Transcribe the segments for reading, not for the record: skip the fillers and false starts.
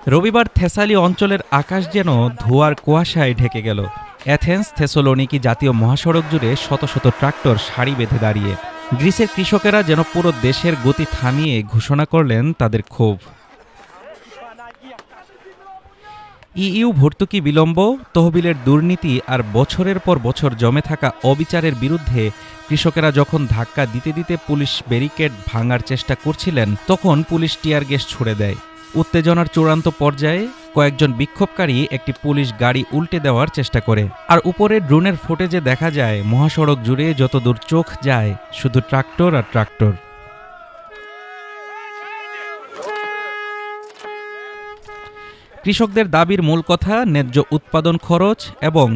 রবিবার থেসালি অঞ্চলের আকাশ যেন ধোঁয়ার কুয়াশায় ঢেকে গেল। অ্যাথেন্স থেসলোনিকি জাতীয় মহাসড়ক জুড়ে শত শত ট্রাক্টর সারি বেঁধে দাঁড়িয়ে। গ্রিসের কৃষকেরা যেন পুরো দেশের গতি থামিয়ে ঘোষণা করলেন তাদের ক্ষোভ। ইইউ ভর্তুকি বিলম্ব, তহবিলের দুর্নীতি আর বছরের পর বছর জমে থাকা অবিচারের বিরুদ্ধে কৃষকেরা যখন ধাক্কা দিতে দিতে পুলিশ ব্যারিকেড ভাঙার চেষ্টা করছিলেন, তখন পুলিশ টিয়ার গ্যাস ছুড়ে দেয়। উত্তেজনার চূড়ান্ত পর্যায়ে কয়েকজন বিক্ষোভকারী একটি পুলিশ গাড়ি উল্টে দেওয়ার চেষ্টা করে। আর উপরে ড্রোনের ফুটেজে দেখা যায় মহাসড়ক জুড়ে যতদূর চোখ যায় শুধু ট্রাক্টর আর ট্রাক্টর। কৃষকদের দাবির মূল কথা ন্যায্য উৎপাদন খরচ এবং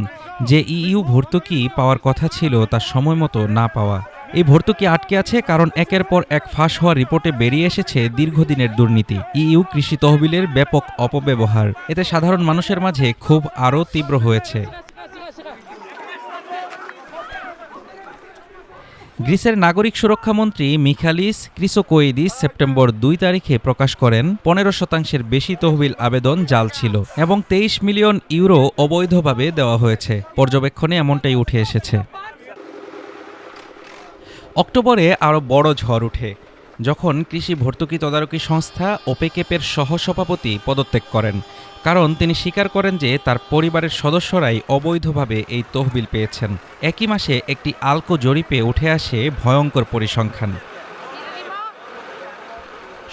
যে ইইউ ভর্তুকি পাওয়ার কথা ছিল তা সময়মতো না পাওয়া। এই ভর্তুকি আটকে আছে কারণ একের পর এক ফাঁস হওয়া রিপোর্টে বেরিয়ে এসেছে দীর্ঘদিনের দুর্নীতি, ইইউ কৃষি তহবিলের ব্যাপক অপব্যবহার। এতে সাধারণ মানুষের মাঝে ক্ষোভ আরও তীব্র হয়েছে। গ্রিসের নাগরিক সুরক্ষামন্ত্রী মিখালিস ক্রিসোকোইদিস সেপ্টেম্বর ২ তারিখে প্রকাশ করেন ১৫% বেশি তহবিল আবেদন জাল ছিল এবং ২৩ মিলিয়ন ইউরো অবৈধভাবে দেওয়া হয়েছে। পর্যবেক্ষণে এমনটাই উঠে এসেছে। অক্টোবরে আরও বড় ঝড় ওঠে যখন কৃষি ভর্তুকি তদারকি সংস্থা ওপেকেপের সহসভাপতি পদত্যাগ করেন, কারণ তিনি স্বীকার করেন যে তার পরিবারের সদস্যরাই অবৈধভাবে এই তহবিল পেয়েছেন। একই মাসে একটি আলকো জরিপে উঠে আসে ভয়ঙ্কর পরিসংখ্যান।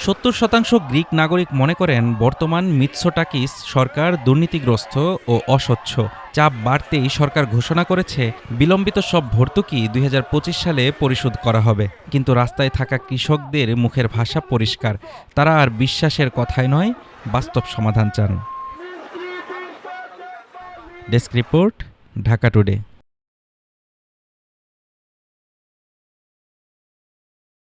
৭০% গ্রিক নাগরিক মনে করেন বর্তমান মিৎসোটাকিস সরকার দুর্নীতিগ্রস্ত ও অস্বচ্ছ। চাপ বাড়তেই সরকার ঘোষণা করেছে বিলম্বিত সব ভর্তুকি ২০২৫ সালে পরিশোধ করা হবে। কিন্তু রাস্তায় থাকা কৃষকদের মুখের ভাষা পরিষ্কার, তারা আর বিশ্বাসের কথাই নয়, বাস্তব সমাধান চান। Desk report, Dhaka today.